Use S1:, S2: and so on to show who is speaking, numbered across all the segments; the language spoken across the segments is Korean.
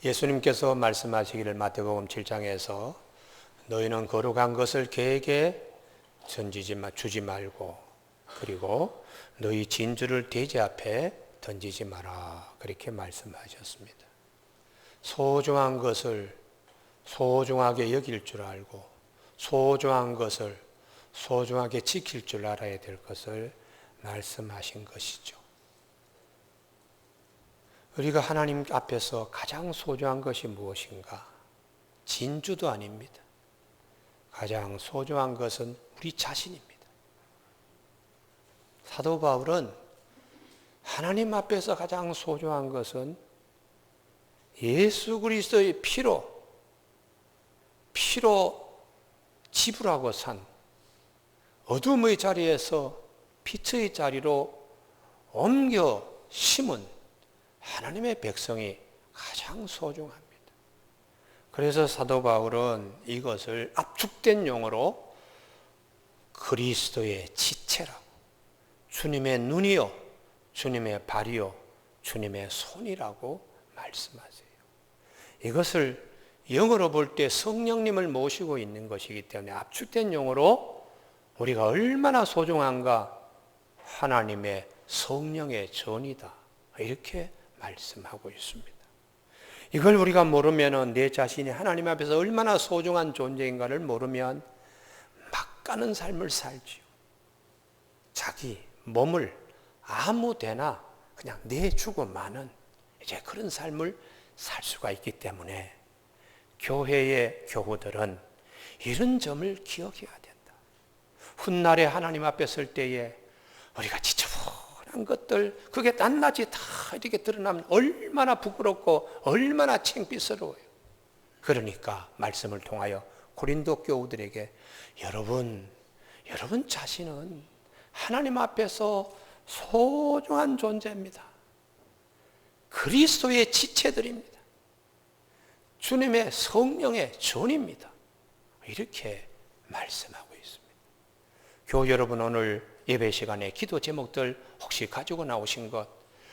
S1: 예수님께서 말씀하시기를 마태복음 7장에서 너희는 거룩한 것을 개에게 주지 말고 그리고 너희 진주를 돼지 앞에 던지지 마라 그렇게 말씀하셨습니다. 소중한 것을 소중하게 여길 줄 알고 소중한 것을 소중하게 지킬 줄 알아야 될 것을 말씀하신 것이죠. 우리가 하나님 앞에서 가장 소중한 것이 무엇인가? 진주도 아닙니다. 가장 소중한 것은 우리 자신입니다. 사도 바울은 하나님 앞에서 가장 소중한 것은 예수 그리스도의 피로 지불하고 산 어둠의 자리에서 빛의 자리로 옮겨 심은 하나님의 백성이 가장 소중합니다. 그래서 사도 바울은 이것을 압축된 용어로 그리스도의 지체라고, 주님의 눈이요, 주님의 발이요, 주님의 손이라고 말씀하세요. 이것을 영어로 볼 때 성령님을 모시고 있는 것이기 때문에 압축된 용어로 우리가 얼마나 소중한가, 하나님의 성령의 전이다 이렇게 말씀하고 있습니다. 이걸 우리가 모르면 내 자신이 하나님 앞에서 얼마나 소중한 존재인가를 모르면 막 가는 삶을 살지요. 자기 몸을 아무 데나 그냥 내주고 마는 이제 그런 삶을 살 수가 있기 때문에 교회의 교우들은 이런 점을 기억해야 된다. 훗날에 하나님 앞에 설 때에 우리가 지저분한 것들 그게 낱낱이 다 이렇게 드러나면 얼마나 부끄럽고 얼마나 창피스러워요. 그러니까 말씀을 통하여 고린도 교우들에게 여러분 자신은 하나님 앞에서 소중한 존재입니다. 그리스도의 지체들입니다. 주님의 성령의 전입니다. 이렇게 말씀하고 있습니다. 교우 여러분, 오늘 예배 시간에 기도 제목들 혹시 가지고 나오신 것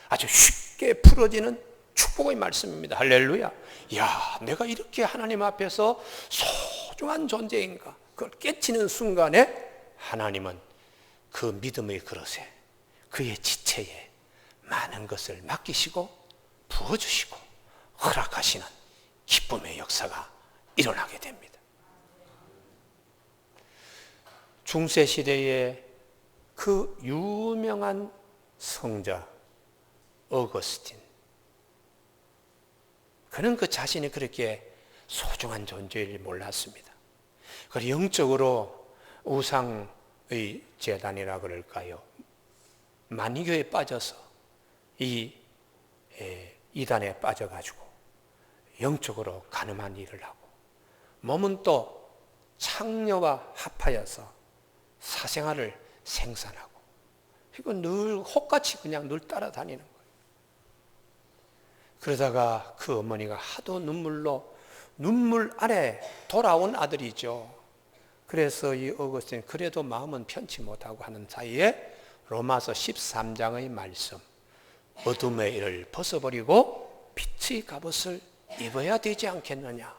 S1: 아주 쉽게 풀어지는 축복의 말씀입니다. 할렐루야. 야, 내가 이렇게 하나님 앞에서 소중한 존재인가? 그걸 깨치는 순간에 하나님은 그 믿음의 그릇에 그의 지체에 많은 것을 맡기시고 부어주시고 허락하시는 기쁨의 역사가 일어나게 됩니다. 중세시대에 그 유명한 성자 어거스틴, 그는 그 자신이 그렇게 소중한 존재를 몰랐습니다. 그리고 영적으로 우상의 재단이라 그럴까요? 만이교에 빠져서 이 이단에 빠져가지고 영적으로 가늠한 일을 하고 몸은 또 창녀와 합하여서 사생활을 생산하고 이건 늘 혹같이 그냥 늘 따라다니는 거예요. 그러다가 그 어머니가 하도 눈물 안에 돌아온 아들이죠. 그래서 이 어거스틴 그래도 마음은 편치 못하고 하는 사이에 로마서 13장의 말씀, 어둠의 일을 벗어버리고 빛의 갑옷을 입어야 되지 않겠느냐,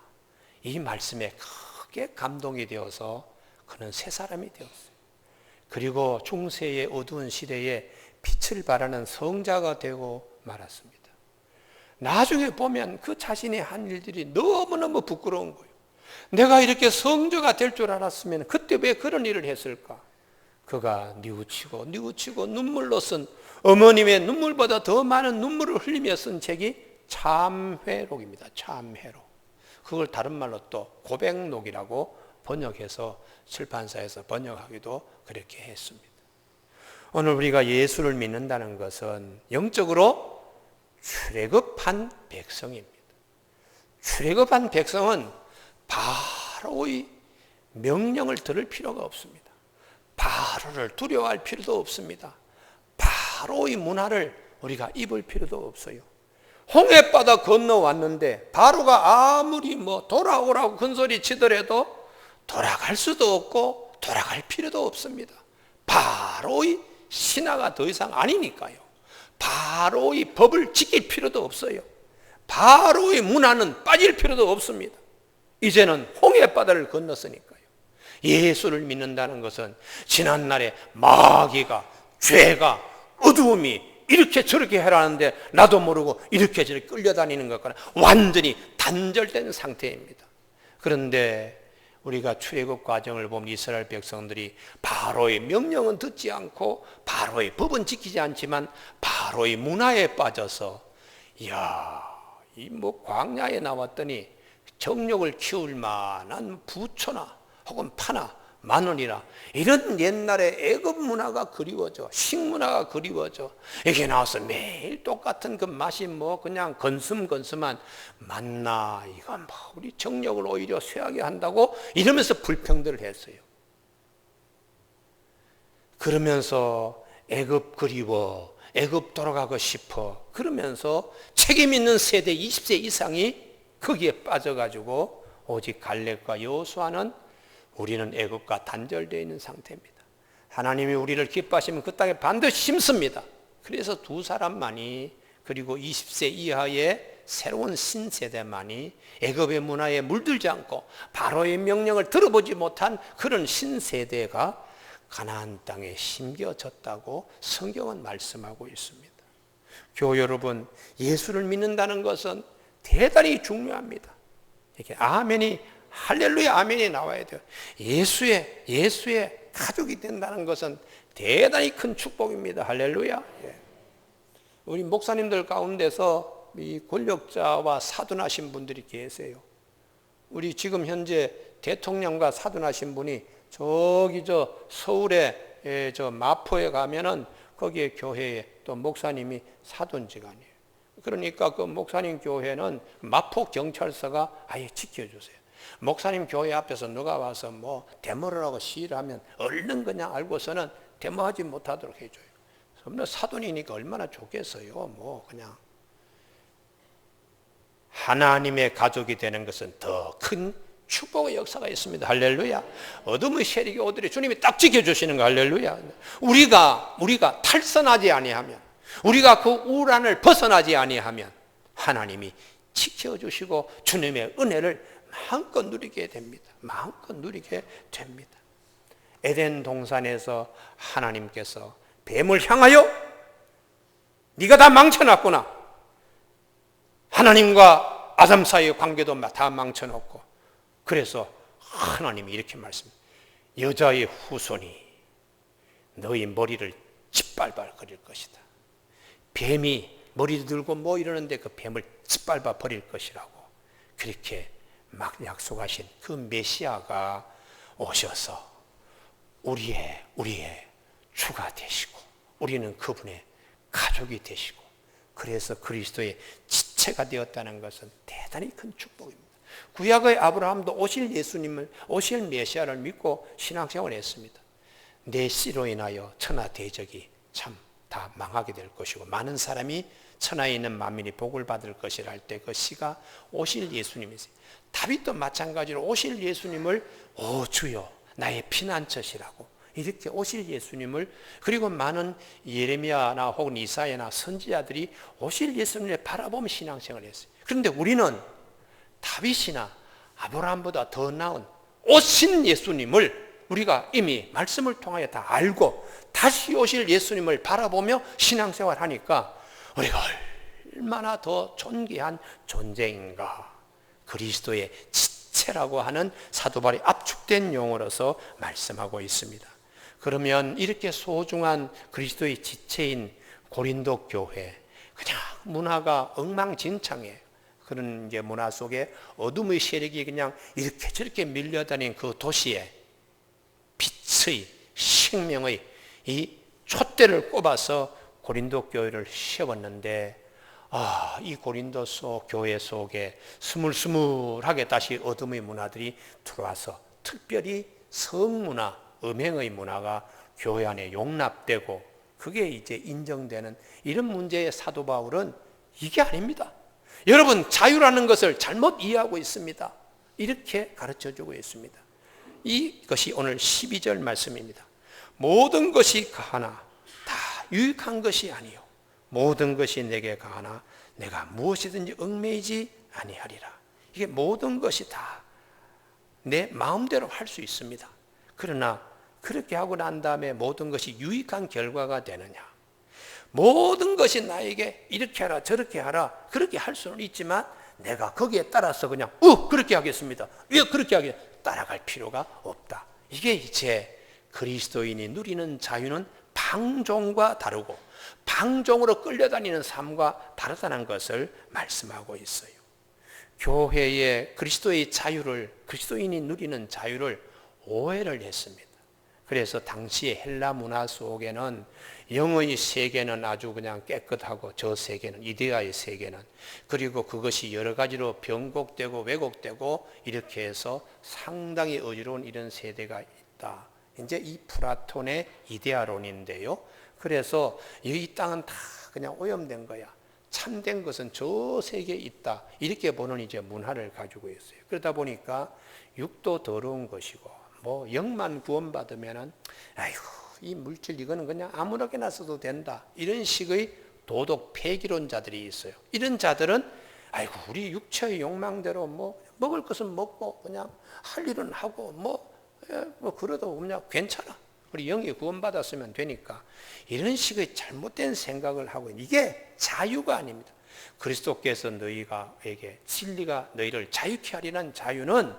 S1: 이 말씀에 크게 감동이 되어서 그는 새 사람이 되었어요. 그리고 중세의 어두운 시대에 빛을 발하는 성자가 되고 말았습니다. 나중에 보면 그 자신이 한 일들이 너무너무 부끄러운 거예요. 내가 이렇게 성자가 될 줄 알았으면 그때 왜 그런 일을 했을까? 그가 뉘우치고 눈물로 쓴, 어머님의 눈물보다 더 많은 눈물을 흘리며 쓴 책이 참회록입니다. 참회록. 그걸 다른 말로 또 고백록이라고 번역해서 출판사에서 번역하기도 그렇게 했습니다. 오늘 우리가 예수를 믿는다는 것은 영적으로 출애굽한 백성입니다. 출애굽한 백성은 바로의 명령을 들을 필요가 없습니다. 바로를 두려워할 필요도 없습니다. 바로의 문화를 우리가 입을 필요도 없어요. 홍해바다 건너왔는데 바로가 아무리 돌아오라고 큰소리 치더라도 돌아갈 수도 없고 돌아갈 필요도 없습니다. 바로의 신하가 더 이상 아니니까요. 바로의 법을 지킬 필요도 없어요. 바로의 문화는 빠질 필요도 없습니다. 이제는 홍해바다를 건넜으니까요. 예수를 믿는다는 것은 지난날에 마귀가, 죄가, 어두움이 이렇게 저렇게 해라는데 나도 모르고 이렇게 저렇게 끌려다니는 것과는 완전히 단절된 상태입니다. 그런데 우리가 출애굽 과정을 보면 이스라엘 백성들이 바로의 명령은 듣지 않고 바로의 법은 지키지 않지만 바로의 문화에 빠져서 이 뭐 광야에 나왔더니 정욕을 키울 만한 부초나 혹은 파나 마늘이나 이런 옛날의 애굽 문화가 그리워져. 식문화가 그리워져. 여기 나와서 매일 똑같은 그 맛이 뭐 그냥 건슴건슴한 만나, 이건 뭐 우리 정력을 오히려 쇠하게 한다고 이러면서 불평들을 했어요. 그러면서 애굽 그리워, 애굽 돌아가고 싶어, 그러면서 책임 있는 세대 20세 이상이 거기에 빠져가지고 오직 갈렙과 여호수아는 우리는 애굽과 단절되어 있는 상태입니다. 하나님이 우리를 기뻐하시면 그 땅에 반드시 심습니다. 그래서 두 사람만이, 그리고 20세 이하의 새로운 신세대만이 애굽의 문화에 물들지 않고 바로의 명령을 들어보지 못한 그런 신세대가 가나안 땅에 심겨졌다고 성경은 말씀하고 있습니다. 교우 여러분, 예수를 믿는다는 것은 대단히 중요합니다. 이렇게 아멘이, 할렐루야 아멘이 나와야 돼요. 예수의 가족이 된다는 것은 대단히 큰 축복입니다. 할렐루야. 우리 목사님들 가운데서 이 권력자와 사둔하신 분들이 계세요. 우리 지금 현재 대통령과 사둔하신 분이 저기 서울에 마포에 가면은 거기에 교회에 또 목사님이 사돈지간이에요. 그러니까 그 목사님 교회는 마포 경찰서가 아예 지켜주세요. 목사님 교회 앞에서 누가 와서 뭐 데모를 하고 시위를 하면 얼른 그냥 알고서는 데모하지 못하도록 해줘요. 사돈이니까 얼마나 좋겠어요. 뭐 그냥 하나님의 가족이 되는 것은 더 큰 축복의 역사가 있습니다. 할렐루야. 어둠의 세력이 오더니 주님이 딱 지켜주시는 거. 할렐루야. 우리가 탈선하지 아니하면, 우리가 그 우란을 벗어나지 아니하면 하나님이 지켜주시고 주님의 은혜를 마음껏 누리게 됩니다. 마음껏 누리게 됩니다. 에덴 동산에서 하나님께서 뱀을 향하여 네가 다 망쳐놨구나. 하나님과 아담 사이의 관계도 다 망쳐놓고, 그래서 하나님이 이렇게 말씀합니다. 여자의 후손이 너희 머리를 짓밟아 버릴 것이다. 뱀이 머리 들고 뭐 이러는데 그 뱀을 짓밟아 버릴 것이라고 그렇게 막 약속하신 그 메시아가 오셔서 우리의 주가 되시고 우리는 그분의 가족이 되시고, 그래서 그리스도의 지체가 되었다는 것은 대단히 큰 축복입니다. 구약의 아브라함도 오실 예수님을, 오실 메시아를 믿고 신앙생활을 했습니다. 내 씨로 인하여 천하 대적이 참 다 망하게 될 것이고 많은 사람이 천하에 있는 만민이 복을 받을 것이라 할 때 그 씨가 오실 예수님이세요. 다윗도 마찬가지로 오실 예수님을 오 주여 나의 피난처시라고 이렇게 오실 예수님을, 그리고 많은 예레미야나 혹은 이사야나 선지자들이 오실 예수님을 바라보며 신앙생활을 했어요. 그런데 우리는 다윗이나 아브라함보다 더 나은 오신 예수님을 우리가 이미 말씀을 통하여 다 알고 다시 오실 예수님을 바라보며 신앙생활 하니까 우리가 얼마나 더 존귀한 존재인가. 그리스도의 지체라고 하는 사도 바울이 압축된 용어로서 말씀하고 있습니다. 그러면 이렇게 소중한 그리스도의 지체인 고린도 교회, 그냥 문화가 엉망진창이에요. 그런 이제 문화 속에 어둠의 세력이 그냥 이렇게 저렇게 밀려다니는 그 도시에 빛의 생명의 이 촛대를 꼽아서 고린도 교회를 세웠는데, 이 고린도 교회 속에 스물스물하게 다시 어둠의 문화들이 들어와서 특별히 성문화, 음행의 문화가 교회 안에 용납되고 그게 이제 인정되는 이런 문제의 사도 바울은 이게 아닙니다. 여러분, 자유라는 것을 잘못 이해하고 있습니다. 이렇게 가르쳐주고 있습니다. 이것이 오늘 12절 말씀입니다. 모든 것이 가하나 다 유익한 것이 아니요 모든 것이 내게 가하나 내가 무엇이든지 얽매이지 아니하리라. 이게 모든 것이 다 내 마음대로 할 수 있습니다. 그러나 그렇게 하고 난 다음에 모든 것이 유익한 결과가 되느냐? 모든 것이 나에게 이렇게 하라 저렇게 하라 그렇게 할 수는 있지만 내가 거기에 따라서 그냥 그렇게 하겠습니다. 왜 그렇게 하겠습니다. 따라갈 필요가 없다. 이게 이제 그리스도인이 누리는 자유는 방종과 다르고 방종으로 끌려다니는 삶과 다르다는 것을 말씀하고 있어요. 교회의 그리스도의 자유를, 그리스도인이 누리는 자유를 오해를 했습니다. 그래서 당시의 헬라 문화 속에는 영의 세계는 아주 그냥 깨끗하고 저 세계는, 이데아의 세계는, 그리고 그것이 여러 가지로 변곡되고 왜곡되고 이렇게 해서 상당히 어지러운 이런 세대가 있다. 이제 이 플라톤의 이데아론인데요. 그래서 이 땅은 다 그냥 오염된 거야. 참된 것은 저 세계에 있다. 이렇게 보는 이제 문화를 가지고 있어요. 그러다 보니까 육도 더러운 것이고 뭐 영만 구원받으면은 아이고 이 물질 이거는 그냥 아무렇게나 써도 된다. 이런 식의 도덕 폐기론자들이 있어요. 이런 자들은 아이고 우리 육체의 욕망대로 뭐 먹을 것은 먹고 그냥 할 일은 하고 뭐 그래도 그냥 괜찮아. 우리 영이 구원받았으면 되니까 이런 식의 잘못된 생각을 하고 이게 자유가 아닙니다. 그리스도께서 너희가에게 진리가 너희를 자유케 하리라는 자유는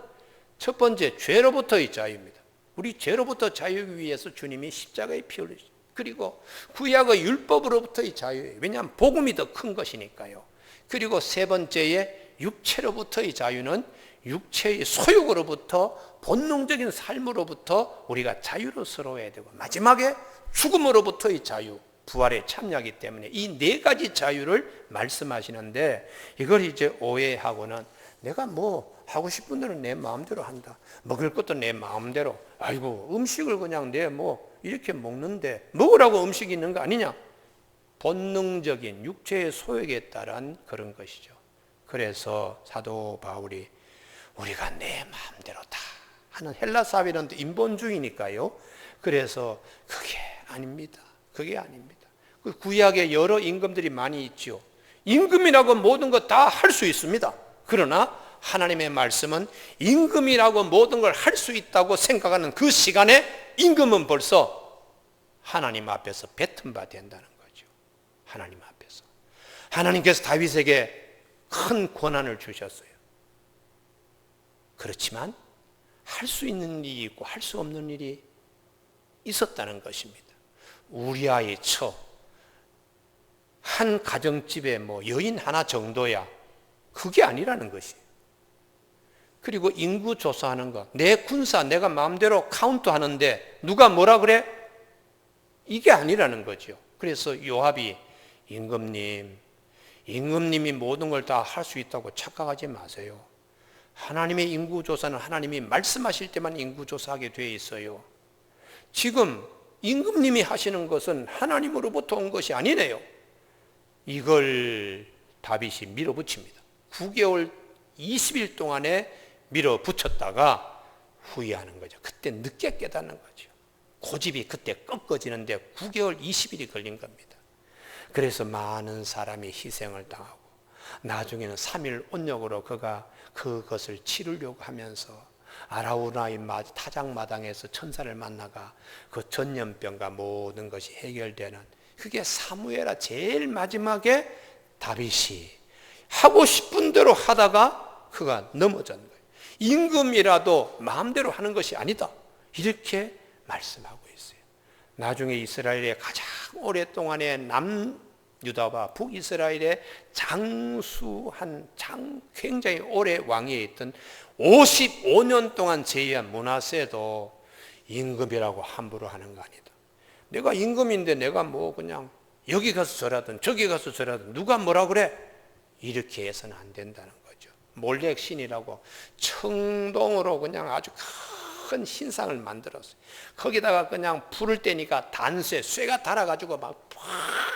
S1: 첫 번째 죄로부터의 자유입니다. 우리 죄로부터 자유하기 위해서 주님이 십자가에 피 흘리셨습니다. 그리고 구약의 율법으로부터의 자유예요. 왜냐하면 복음이 더 큰 것이니까요. 그리고 세 번째의 육체로부터의 자유는 육체의 소욕으로부터 본능적인 삶으로부터 우리가 자유로스러워야 되고 마지막에 죽음으로부터의 자유, 부활에 참여하기 때문에 이 네 가지 자유를 말씀하시는데 이걸 이제 오해하고는 내가 뭐 하고 싶은 대로 내 마음대로 한다. 먹을 것도 내 마음대로. 아이고 음식을 그냥 내 뭐 이렇게 먹는데 먹으라고 음식이 있는 거 아니냐? 본능적인 육체의 소욕에 따른 그런 것이죠. 그래서 사도 바울이 우리가 내 마음대로다 하는 헬라 사회는 인본주의니까요. 그래서 그게 아닙니다. 그게 아닙니다. 그 구약에 여러 임금들이 많이 있죠. 임금이라고 모든 것 다 할 수 있습니다. 그러나 하나님의 말씀은 임금이라고 모든 걸 할 수 있다고 생각하는 그 시간에 임금은 벌써 하나님 앞에서 뱉은 바 된다는 거죠. 하나님 앞에서. 하나님께서 다윗에게 큰 권한을 주셨어요. 그렇지만 할 수 있는 일이 있고 할 수 없는 일이 있었다는 것입니다. 우리아의 처, 한 가정집에 뭐 여인 하나 정도야 그게 아니라는 것이에요. 그리고 인구 조사하는 거, 내 군사 내가 마음대로 카운트하는데 누가 뭐라 그래? 이게 아니라는 거죠. 그래서 요압이 임금님이 모든 걸 다 할 수 있다고 착각하지 마세요. 하나님의 인구조사는 하나님이 말씀하실 때만 인구조사하게 되어 있어요. 지금 임금님이 하시는 것은 하나님으로부터 온 것이 아니네요. 이걸 다윗이 밀어붙입니다. 9개월 20일 동안에 밀어붙였다가 후회하는 거죠. 그때 늦게 깨닫는 거죠. 고집이 그때 꺾어지는데 9개월 20일이 걸린 겁니다. 그래서 많은 사람이 희생을 당하고 나중에는 3일 온역으로 그가 그것을 치르려고 하면서 아라우나의 타작마당에서 천사를 만나가 그 전염병과 모든 것이 해결되는 그게 사무엘하 제일 마지막에 다윗이 하고 싶은 대로 하다가 그가 넘어진 거예요. 임금이라도 마음대로 하는 것이 아니다. 이렇게 말씀하고 있어요. 나중에 이스라엘의 가장 오랫동안의 남유다와 북이스라엘의 굉장히 오래 왕위에 있던 55년 동안 제위한 므낫세도 임금이라고 함부로 하는 거 아니다. 내가 임금인데 내가 뭐 그냥 여기 가서 저라든 저기 가서 저라든 누가 뭐라 그래? 이렇게 해서는 안 된다는 거죠. 몰렉 신이라고 청동으로 그냥 아주 큰 신상을 만들었어요. 거기다가 그냥 불을 떼니까 쇠가 달아가지고 막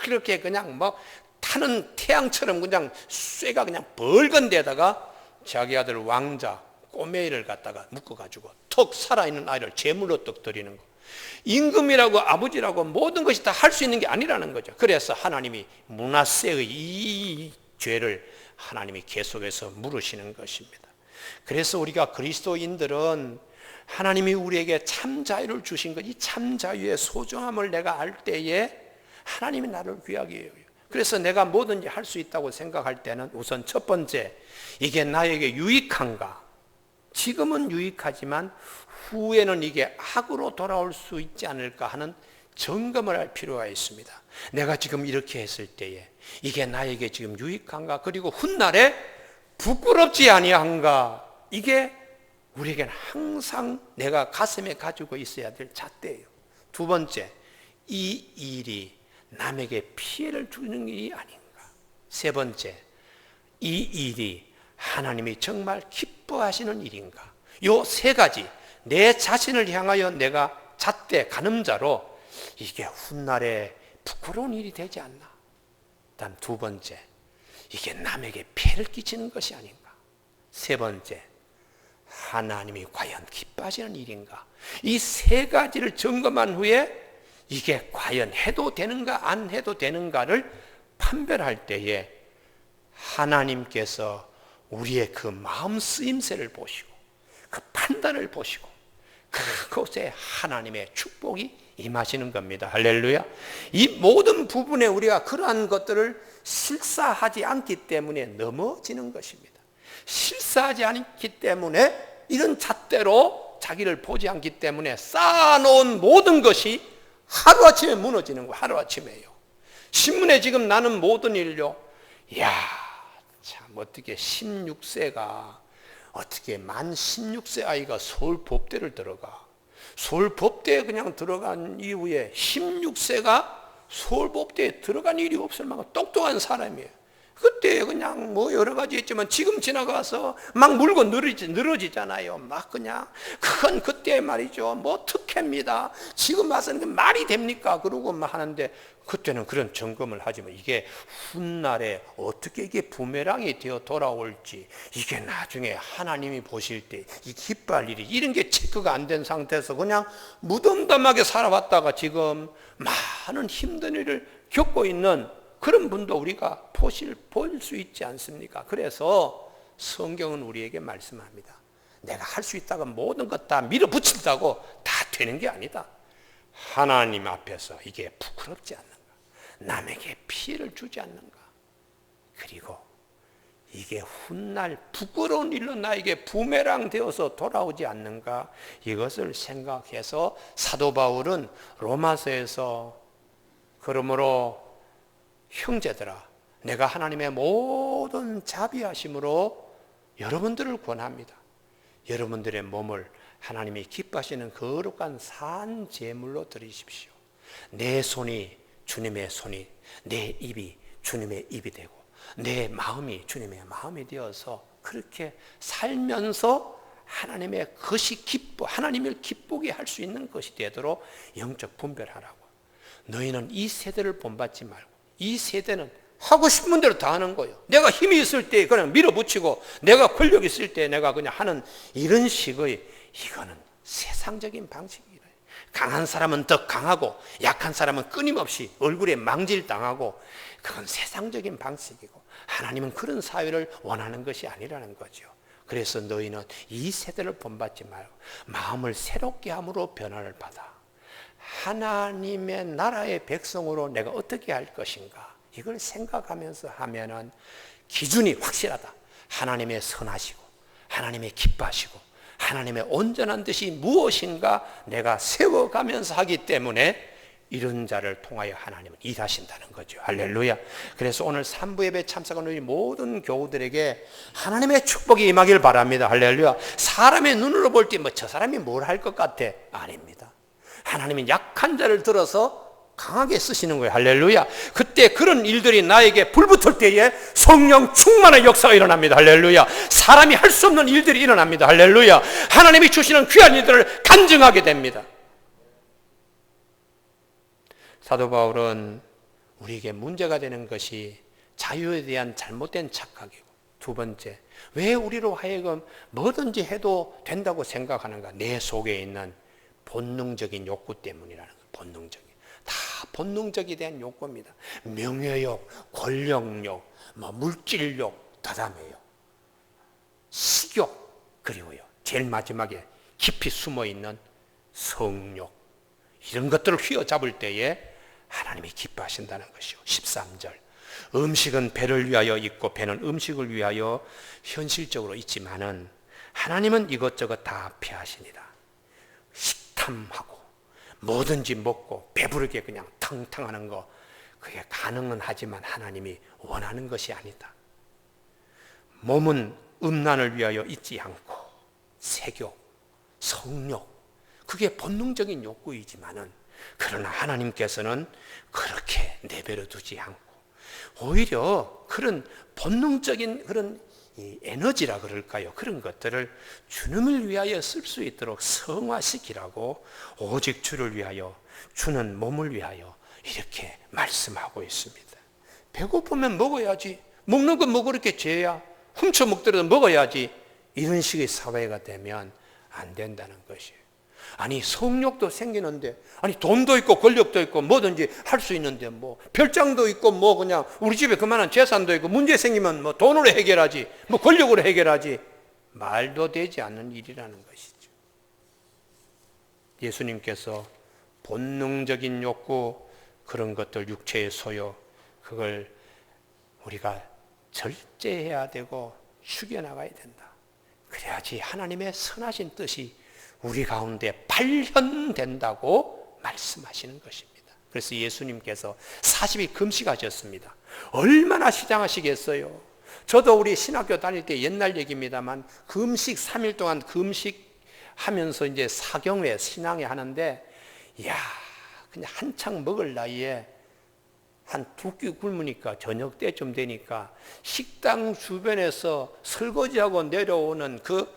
S1: 이렇게 그냥 막 타는 태양처럼 그냥 쇠가 그냥 벌건 데다가 자기 아들 왕자 꼬메이를 갖다가 묶어가지고 턱 살아있는 아이를 제물로 떡 드리는 거. 임금이라고 아버지라고 모든 것이 다 할 수 있는 게 아니라는 거죠. 그래서 하나님이 므낫세의 이 죄를 하나님이 계속해서 물으시는 것입니다. 그래서 우리가 그리스도인들은 하나님이 우리에게 참 자유를 주신 것, 이 참 자유의 소중함을 내가 알 때에 하나님이 나를 귀하게 여겨요. 그래서 내가 뭐든지 할 수 있다고 생각할 때는 우선 첫 번째, 이게 나에게 유익한가? 지금은 유익하지만 후에는 이게 악으로 돌아올 수 있지 않을까 하는 점검을 할 필요가 있습니다. 내가 지금 이렇게 했을 때에 이게 나에게 지금 유익한가? 그리고 훗날에 부끄럽지 아니한가? 이게 우리에게는 항상 내가 가슴에 가지고 있어야 될 잣대예요. 두 번째, 이 일이 남에게 피해를 주는 일이 아닌가? 세 번째, 이 일이 하나님이 정말 기뻐하시는 일인가? 요 세 가지, 내 자신을 향하여 내가 잣대 가늠자로 이게 훗날에 부끄러운 일이 되지 않나? 다음 두 번째, 이게 남에게 피해를 끼치는 것이 아닌가? 세 번째, 하나님이 과연 기뻐하시는 일인가? 이 세 가지를 점검한 후에 이게 과연 해도 되는가 안 해도 되는가를 판별할 때에 하나님께서 우리의 그 마음 쓰임새를 보시고 그 판단을 보시고 그곳에 하나님의 축복이 임하시는 겁니다. 할렐루야. 이 모든 부분에 우리가 그러한 것들을 실사하지 않기 때문에 넘어지는 것입니다. 실사하지 않기 때문에 이런 잣대로 자기를 보지 않기 때문에 쌓아놓은 모든 것이 하루아침에 무너지는 거예요. 하루아침에요. 신문에 지금 나는 모든 일요. 이야, 참 어떻게 16세가 어떻게 만 16세 아이가 서울 법대를 들어가. 서울 법대에 그냥 들어간 이후에 16세가 서울 법대에 들어간 일이 없을 만큼 똑똑한 사람이에요. 그때 그냥 뭐 여러 가지 했지만 지금 지나가서 막 물고 늘어지잖아요. 막 그냥 그건 그때 말이죠. 뭐 특혜입니다. 지금 와서는 말이 됩니까? 그러고 막 하는데 그때는 그런 점검을 하지만 이게 훗날에 어떻게 이게 부메랑이 되어 돌아올지 이게 나중에 하나님이 보실 때 이 기뻐할 일이 이런 게 체크가 안 된 상태에서 그냥 무덤덤하게 살아왔다가 지금 많은 힘든 일을 겪고 있는 그런 분도 우리가 볼 수 있지 않습니까? 그래서 성경은 우리에게 말씀합니다. 내가 할 수 있다고 모든 것 다 밀어붙인다고 다 되는 게 아니다. 하나님 앞에서 이게 부끄럽지 않는가? 남에게 피해를 주지 않는가? 그리고 이게 훗날 부끄러운 일로 나에게 부메랑 되어서 돌아오지 않는가? 이것을 생각해서 사도 바울은 로마서에서 그러므로 형제들아, 내가 하나님의 모든 자비하심으로 여러분들을 권합니다. 여러분들의 몸을 하나님이 기뻐하시는 거룩한 산 제물로 드리십시오. 내 손이 주님의 손이, 내 입이 주님의 입이 되고 내 마음이 주님의 마음이 되어서 그렇게 살면서 하나님의 것이 하나님을 기쁘게 할 수 있는 것이 되도록 영적 분별하라고. 너희는 이 세대를 본받지 말고 이 세대는 하고 싶은 대로 다 하는 거예요. 내가 힘이 있을 때 그냥 밀어붙이고 내가 권력 있을 때 내가 그냥 하는 이런 식의 이거는 세상적인 방식이에요. 강한 사람은 더 강하고 약한 사람은 끊임없이 얼굴에 망질 당하고 그건 세상적인 방식이고 하나님은 그런 사회를 원하는 것이 아니라는 거죠. 그래서 너희는 이 세대를 본받지 말고 마음을 새롭게 함으로 변화를 받아 하나님의 나라의 백성으로 내가 어떻게 할 것인가 이걸 생각하면서 하면은 기준이 확실하다. 하나님의 선하시고 하나님의 기뻐하시고 하나님의 온전한 뜻이 무엇인가 내가 세워가면서 하기 때문에 이런 자를 통하여 하나님은 일하신다는 거죠. 할렐루야. 그래서 오늘 3부 예배 참석한 우리 모든 교우들에게 하나님의 축복이 임하길 바랍니다. 할렐루야. 사람의 눈으로 볼 때 뭐 저 사람이 뭘 할 것 같아? 아닙니다. 하나님은 약한 자를 들어서 강하게 쓰시는 거예요. 할렐루야. 그때 그런 일들이 나에게 불붙을 때에 성령 충만의 역사가 일어납니다. 할렐루야. 사람이 할 수 없는 일들이 일어납니다. 할렐루야. 하나님이 주시는 귀한 일들을 간증하게 됩니다. 사도 바울은 우리에게 문제가 되는 것이 자유에 대한 잘못된 착각이고 두 번째, 왜 우리로 하여금 뭐든지 해도 된다고 생각하는가? 내 속에 있는 본능적인 욕구 때문이라는 거예요. 본능적인. 다 본능적이 된 욕구입니다. 명예욕, 권력욕, 물질욕, 다담회욕, 식욕, 그리고요 제일 마지막에 깊이 숨어있는 성욕, 이런 것들을 휘어잡을 때에 하나님이 기뻐하신다는 것이요. 13절, 음식은 배를 위하여 있고 배는 음식을 위하여 현실적으로 있지만은 하나님은 이것저것 다 피하시니라. 식탐하고 뭐든지 먹고 배부르게 그냥 탕탕하는 거, 그게 가능은 하지만 하나님이 원하는 것이 아니다. 몸은 음란을 위하여 있지 않고 색욕, 성욕, 그게 본능적인 욕구이지만은 그러나 하나님께서는 그렇게 내버려 두지 않고 오히려 그런 본능적인 그런 이 에너지라 그럴까요? 그런 것들을 주님을 위하여 쓸 수 있도록 성화시키라고 오직 주를 위하여, 주는 몸을 위하여 이렇게 말씀하고 있습니다. 배고프면 먹어야지, 먹는 건 뭐 그렇게 죄야, 훔쳐 먹더라도 먹어야지, 이런 식의 사회가 되면 안 된다는 것이에요. 아니 성욕도 생기는데, 아니 돈도 있고 권력도 있고 뭐든지 할 수 있는데 뭐 별장도 있고 뭐 그냥 우리 집에 그만한 재산도 있고 문제 생기면 뭐 돈으로 해결하지, 뭐 권력으로 해결하지, 말도 되지 않는 일이라는 것이죠. 예수님께서 본능적인 욕구, 그런 것들, 육체의 소요, 그걸 우리가 절제해야 되고 죽여나가야 된다. 그래야지 하나님의 선하신 뜻이 우리 가운데 발현된다고 말씀하시는 것입니다. 그래서 예수님께서 40일 금식하셨습니다. 얼마나 시장하시겠어요? 저도 우리 신학교 다닐 때 옛날 얘기입니다만 금식 3일 동안 금식하면서 이제 사경회 신앙회 하는데, 이야 그냥 한창 먹을 나이에 한 2끼 굶으니까 저녁 때쯤 되니까 식당 주변에서 설거지하고 내려오는 그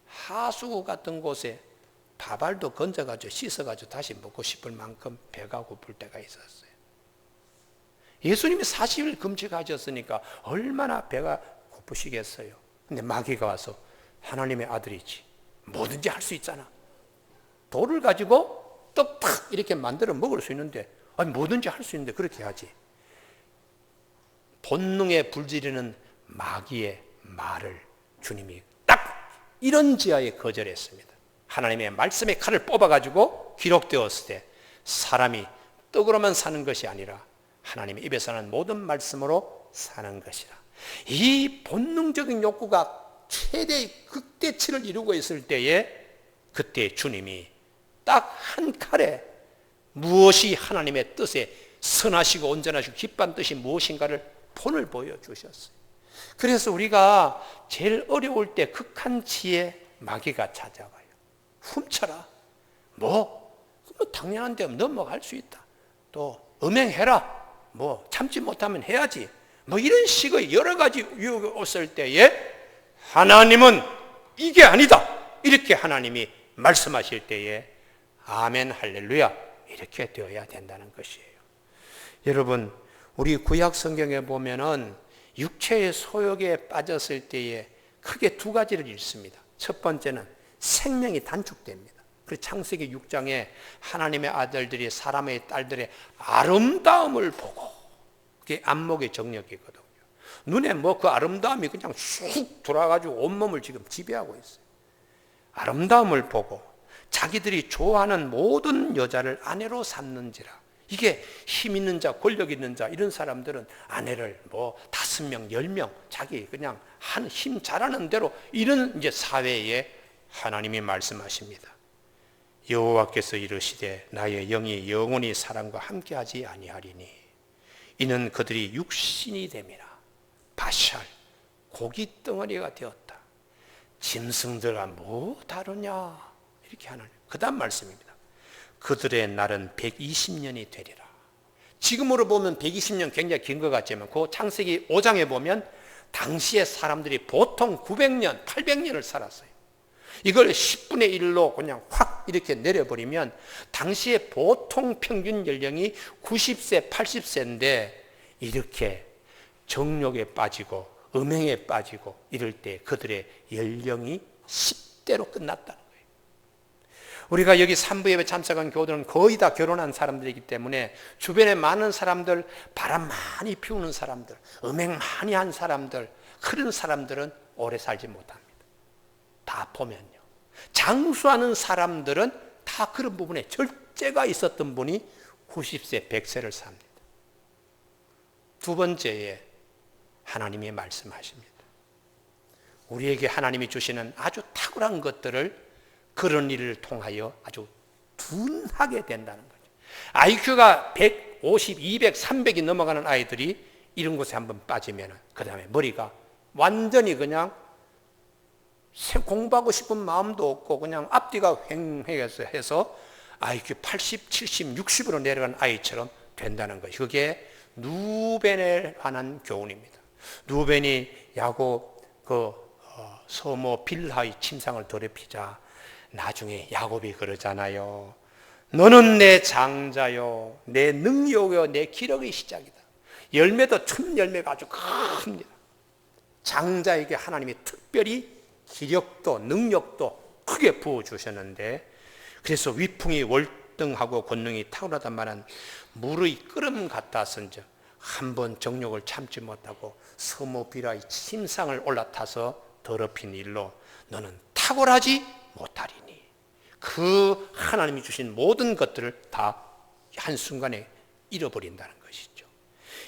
S1: 하수 같은 곳에 밥알도 건져가지고 씻어가지고 다시 먹고 싶을 만큼 배가 고플 때가 있었어요. 예수님이 40일 금식하셨으니까 얼마나 배가 고프시겠어요. 근데 마귀가 와서 하나님의 아들이지, 뭐든지 할 수 있잖아, 돌을 가지고 떡 팍 이렇게 만들어 먹을 수 있는데, 아니 뭐든지 할 수 있는데 그렇게 하지. 본능에 불지르는 마귀의 말을 주님이 딱 이런 지하에 거절했습니다. 하나님의 말씀의 칼을 뽑아가지고 기록되었을 때 사람이 떡으로만 사는 것이 아니라 하나님의 입에서 나는 모든 말씀으로 사는 것이라. 이 본능적인 욕구가 최대의 극대치를 이루고 있을 때에 그때 주님이 딱 한 칼에 무엇이 하나님의 뜻에 선하시고 온전하시고 기뻐한 뜻이 무엇인가를 본을 보여주셨어요. 그래서 우리가 제일 어려울 때 극한치에 마귀가 찾아와요. 훔쳐라, 뭐 당연한데 넘어갈 수 있다, 또 음행해라, 뭐 참지 못하면 해야지, 뭐 이런 식의 여러 가지 유혹이 왔을 때에 하나님은 이게 아니다, 이렇게 하나님이 말씀하실 때에 아멘 할렐루야 이렇게 되어야 된다는 것이에요. 여러분, 우리 구약 성경에 보면은 육체의 소욕에 빠졌을 때에 크게 두 가지를 읽습니다. 첫 번째는 생명이 단축됩니다. 그래서 창세기 6장에 하나님의 아들들이 사람의 딸들의 아름다움을 보고, 그게 안목의 정력이거든요. 눈에 뭐 그 아름다움이 그냥 쑥 돌아가지고 온몸을 지금 지배하고 있어요. 아름다움을 보고 자기들이 좋아하는 모든 여자를 아내로 삼는지라. 이게 힘 있는 자, 권력 있는 자, 이런 사람들은 아내를 뭐 5명, 10명, 자기 그냥 한 힘 잘하는 대로, 이런 이제 사회에 하나님이 말씀하십니다. 여호와께서 이르시되 나의 영이 영원히 사람과 함께하지 아니하리니 이는 그들이 육신이 됨이라. 바샬, 고기 덩어리가 되었다. 짐승들과 뭐 다르냐, 이렇게 하나님. 그 다음 말씀입니다. 그들의 날은 120년이 되리라. 지금으로 보면 120년 굉장히 긴 것 같지만 그 창세기 5장에 보면 당시의 사람들이 보통 900년, 800년을 살았어요. 이걸 10분의 1로 그냥 확 이렇게 내려버리면 당시의 보통 평균 연령이 90세, 80세인데 이렇게 정욕에 빠지고 음행에 빠지고 이럴 때 그들의 연령이 10대로 끝났다는 거예요. 우리가 여기 3부 예배 참석한 교우들은 거의 다 결혼한 사람들이기 때문에 주변에 많은 사람들, 바람 많이 피우는 사람들, 음행 많이 한 사람들, 그런 사람들은 오래 살지 못합니다. 다 보면요. 장수하는 사람들은 다 그런 부분에 절제가 있었던 분이 90세, 100세를 삽니다. 두 번째에 하나님이 말씀하십니다. 우리에게 하나님이 주시는 아주 탁월한 것들을 그런 일을 통하여 아주 둔하게 된다는 거죠. IQ가 150, 200, 300이 넘어가는 아이들이 이런 곳에 한번 빠지면 그 다음에 머리가 완전히 그냥 공부하고 싶은 마음도 없고 그냥 앞뒤가 횡행해서 해서 IQ 80, 70, 60으로 내려간 아이처럼 된다는 것이 그게 누벤에 관한 교훈입니다. 누벤이 야곱 서모 빌하의 침상을 더럽히자 나중에 야곱이 그러잖아요. 너는 내 장자요, 내 능력이요, 내 기력의 시작이다. 열매도 첫 열매가 아주 큽니다. 장자에게 하나님이 특별히 기력도 능력도 크게 부어주셨는데 그래서 위풍이 월등하고 권능이 탁월하단 말은 물의 끓음 같았은즉 한번 정욕을 참지 못하고 서모 빌하의 침상을 올라타서 더럽힌 일로 너는 탁월하지 못하리니 그 하나님이 주신 모든 것들을 다 한순간에 잃어버린다는 것이죠.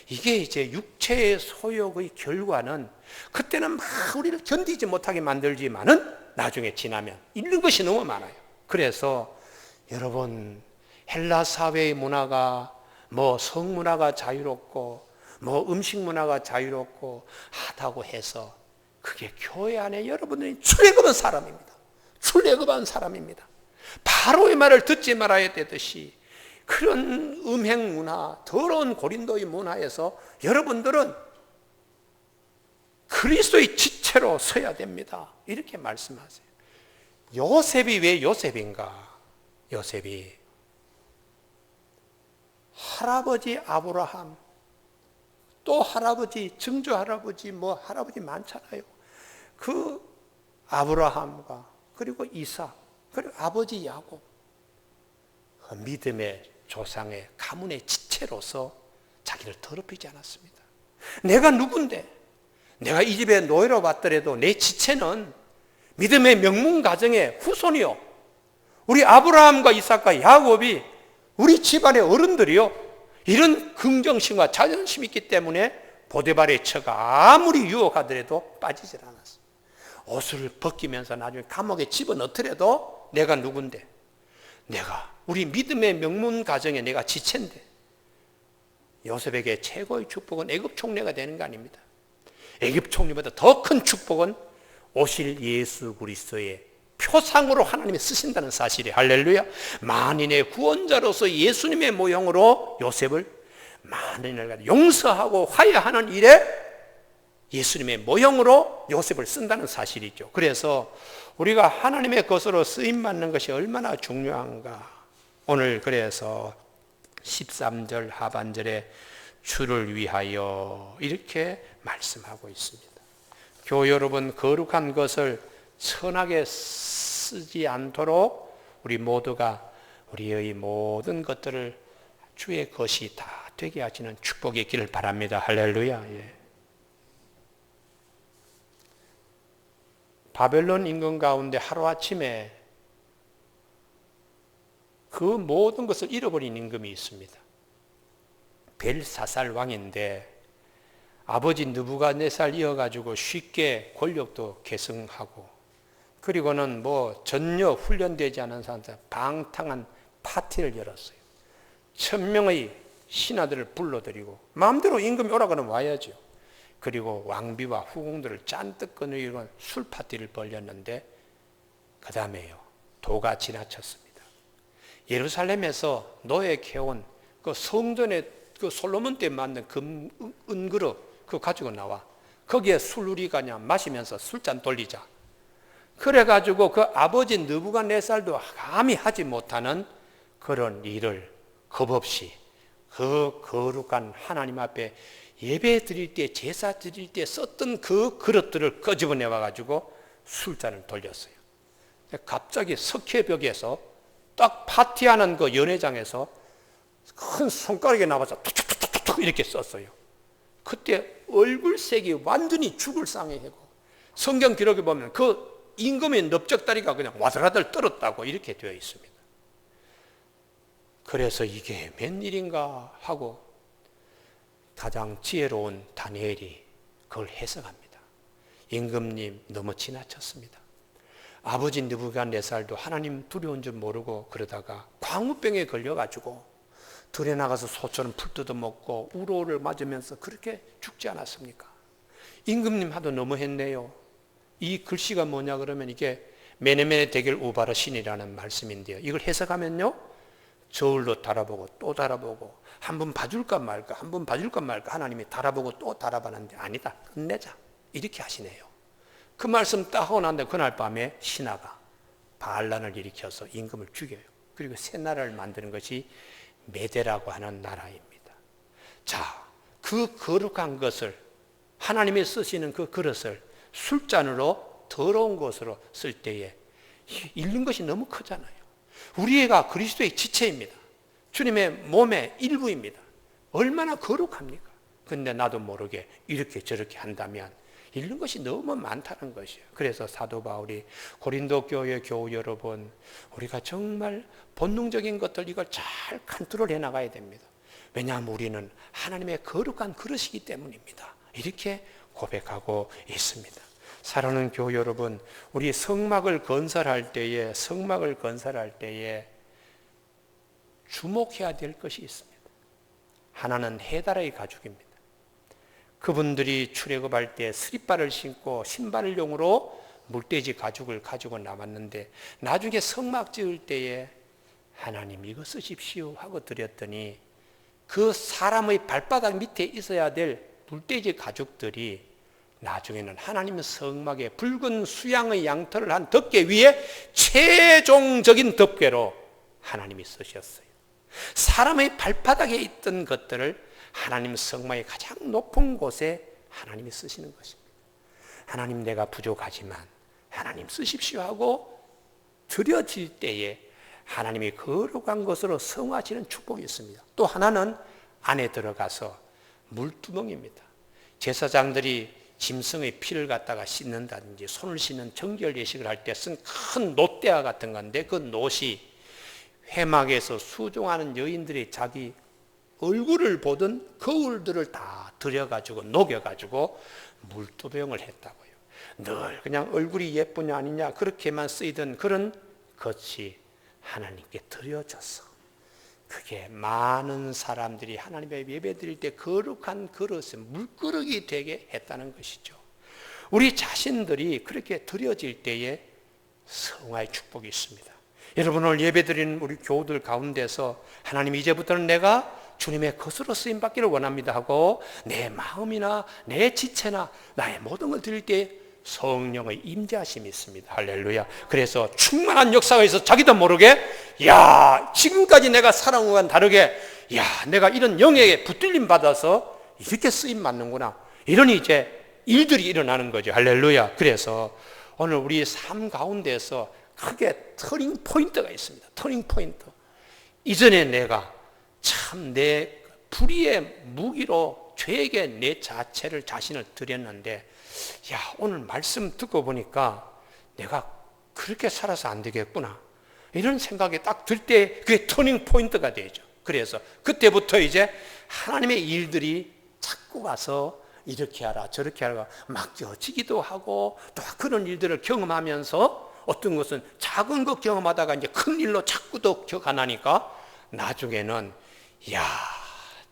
S1: 이게 이제 육체의 소욕의 결과는 그때는 막 우리를 견디지 못하게 만들지만은 나중에 지나면 잃는 것이 너무 많아요. 그래서 여러분 헬라 사회의 문화가 뭐 성문화가 자유롭고 뭐 음식 문화가 자유롭고 하다고 해서 그게 교회 안에 여러분들이 출애굽한 사람입니다. 출애굽한 사람입니다. 바로의 말을 듣지 말아야 되듯이 그런 음행 문화, 더러운 고린도의 문화에서 여러분들은 그리스도의 지체로 서야 됩니다. 이렇게 말씀하세요. 요셉이 왜 요셉인가? 요셉이 할아버지 아브라함, 또 할아버지, 증조 할아버지, 뭐 할아버지 많잖아요. 그 아브라함과 그리고 이삭, 그리고 아버지 야곱, 그 믿음의 조상의 가문의 지체로서 자기를 더럽히지 않았습니다. 내가 누군데? 내가 이 집에 노예로 왔더라도 내 지체는 믿음의 명문 가정의 후손이요. 우리 아브라함과 이삭과 야곱이 우리 집안의 어른들이요. 이런 긍정심과 자존심이 있기 때문에 보디발의 처가 아무리 유혹하더라도 빠지질 않았어요. 옷을 벗기면서 나중에 감옥에 집어넣더라도 내가 누군데? 내가 우리 믿음의 명문 가정에 내가 지체인데 요셉에게 최고의 축복은 애굽 총리가 되는 거 아닙니다. 애굽 총리보다 더 큰 축복은 오실 예수 그리스도의 표상으로 하나님이 쓰신다는 사실이 할렐루야. 만인의 구원자로서 예수님의 모형으로 요셉을 만인을 용서하고 화해하는 일에 예수님의 모형으로 요셉을 쓴다는 사실이죠. 그래서 우리가 하나님의 것으로 쓰임받는 것이 얼마나 중요한가. 오늘 그래서 13절 하반절에 주를 위하여 이렇게 말씀하고 있습니다. 교우 여러분, 거룩한 것을 선하게 쓰지 않도록 우리 모두가 우리의 모든 것들을 주의 것이 다 되게 하시는 축복이 있기를 바랍니다. 할렐루야. 예. 바벨론 임금 가운데 하루아침에 그 모든 것을 잃어버린 임금이 있습니다. 벨사살 왕인데 아버지 느부갓네살 이어가지고 쉽게 권력도 계승하고 그리고는 뭐 전혀 훈련되지 않은 사람들 방탕한 파티를 열었어요. 1000명의 신하들을 불러들이고 마음대로 임금이 오라 그러면 와야죠. 그리고 왕비와 후궁들을 잔뜩 거느리고 술 파티를 벌였는데 그 다음에요 도가 지나쳤습니다. 예루살렘에서 노예해온 그 성전에 그 솔로몬 때 만든 은그릇 그거 가지고 나와 거기에 술우리 그냥 마시면서 술잔 돌리자. 그래가지고 그 아버지 느부갓네살도 감히 하지 못하는 그런 일을 겁없이 그 거룩한 하나님 앞에 예배 드릴 때 제사 드릴 때 썼던 그 그릇들을 끄집어내 와가지고 술잔을 돌렸어요. 갑자기 석회벽에서 딱 파티하는 그 연회장에서 큰 손가락에 나와서 툭툭툭툭 이렇게 썼어요. 그때 얼굴색이 완전히 죽을 상해하고, 성경 기록에 보면 그 임금의 넓적다리가 그냥 와들와들 떨었다고 이렇게 되어 있습니다. 그래서 이게 웬일인가 하고 가장 지혜로운 다니엘이 그걸 해석합니다. 임금님 너무 지나쳤습니다. 아버지 느부갓네살도 하나님 두려운 줄 모르고 그러다가 광우병에 걸려가지고 들에 나가서 소처럼 풀 뜯어먹고 우로를 맞으면서 그렇게 죽지 않았습니까? 임금님 하도 너무했네요. 이 글씨가 뭐냐 그러면 이게 메네메네 데겔 우바르신이라는 말씀인데요. 이걸 해석하면요, 저울로 달아보고 또 달아보고 한 번 봐줄까 말까 한 번 봐줄까 말까 하나님이 달아보고 또 달아봤는데 아니다, 끝내자 이렇게 하시네요. 그 말씀 딱 하고 난데 그날 밤에 신하가 반란을 일으켜서 임금을 죽여요. 그리고 새 나라를 만드는 것이 메대라고 하는 나라입니다. 자, 그 거룩한 것을, 하나님이 쓰시는 그 그릇을 술잔으로 더러운 것으로 쓸 때에 잃는 것이 너무 크잖아요. 우리가 그리스도의 지체입니다. 주님의 몸의 일부입니다. 얼마나 거룩합니까? 근데 나도 모르게 이렇게 저렇게 한다면 잃는 것이 너무 많다는 것이에요. 그래서 사도 바울이 고린도 교회 교우 여러분, 우리가 정말 본능적인 것들 이걸 잘 컨트롤 해나가야 됩니다. 왜냐하면 우리는 하나님의 거룩한 그릇이기 때문입니다. 이렇게 고백하고 있습니다. 사랑하는 교우 여러분, 우리 성막을 건설할 때에 주목해야 될 것이 있습니다. 하나는 해달의 가죽입니다. 그분들이 출애굽할 때 스리바를 신고 신발용으로 물돼지 가죽을 가지고 나왔는데, 나중에 성막 지을 때에 하나님 이거 쓰십시오 하고 드렸더니 그 사람의 발바닥 밑에 있어야 될 물돼지 가죽들이 나중에는 하나님의 성막에 붉은 수양의 양털을 한 덮개 위에 최종적인 덮개로 하나님이 쓰셨어요. 사람의 발바닥에 있던 것들을 하나님 성막의 가장 높은 곳에 하나님이 쓰시는 것입니다. 하나님 내가 부족하지만 하나님 쓰십시오 하고 드려질 때에 하나님이 거룩한 것으로 성화하시는 축복이 있습니다. 또 하나는 안에 들어가서 물두멍입니다. 제사장들이 짐승의 피를 갖다가 씻는다든지 손을 씻는 정결 예식을 할 때 쓴 큰 놋대와 같은 건데, 그 놋이 회막에서 수종하는 여인들이 자기 얼굴을 보던 거울들을 다 들여가지고 녹여가지고 물두병을 했다고요. 늘 그냥 얼굴이 예쁘냐 아니냐 그렇게만 쓰이던 그런 것이 하나님께 드려졌어. 그게 많은 사람들이 하나님의 예배 드릴 때 거룩한 그릇에 물그릇이 되게 했다는 것이죠. 우리 자신들이 그렇게 드려질 때에 성화의 축복이 있습니다. 여러분, 오늘 예배 드리는 우리 교우들 가운데서 하나님 이제부터는 내가 주님의 것으로 쓰임받기를 원합니다 하고 내 마음이나 내 지체나 나의 모든 걸 드릴 때 성령의 임재하심이 있습니다. 할렐루야. 그래서 충만한 역사가 있어서 자기도 모르게, 야, 지금까지 내가 살아온 것과는 다르게, 야, 내가 이런 영에 붙들림 받아서 이렇게 쓰임 받는구나, 이런 이제 일들이 일어나는 거죠. 할렐루야. 그래서 오늘 우리 삶 가운데서 크게 터닝 포인트가 있습니다. 터닝 포인트. 이전에 내가 참 내 불의의 무기로 죄에게 내 자신을 드렸는데, 야, 오늘 말씀 듣고 보니까 내가 그렇게 살아서 안 되겠구나, 이런 생각이 딱 들 때 그게 터닝 포인트가 되죠. 그래서 그때부터 이제 하나님의 일들이 자꾸 와서 이렇게 하라 저렇게 하라 맡겨지기도 하고, 또 그런 일들을 경험하면서 어떤 것은 작은 것 경험하다가 이제 큰 일로 자꾸 더 가나니까 나중에는 야,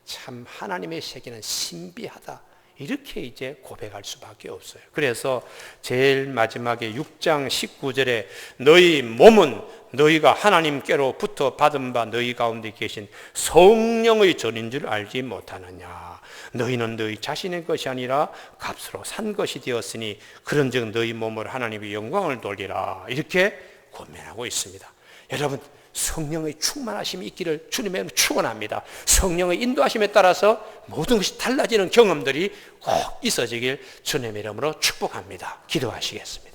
S1: 참 하나님의 세계는 신비하다, 이렇게 이제 고백할 수밖에 없어요. 그래서 제일 마지막에 6장 19절에 너희 몸은 너희가 하나님께로부터 받은 바 너희 가운데 계신 성령의 전인 줄 알지 못하느냐. 너희는 너희 자신의 것이 아니라 값으로 산 것이 되었으니 그런즉 너희 몸을 하나님의 영광을 돌리라, 이렇게 권면하고 있습니다. 여러분, 성령의 충만하심이 있기를 주님의 이름으로 축원합니다. 성령의 인도하심에 따라서 모든 것이 달라지는 경험들이 꼭 있어지길 주님의 이름으로 축복합니다. 기도하시겠습니다.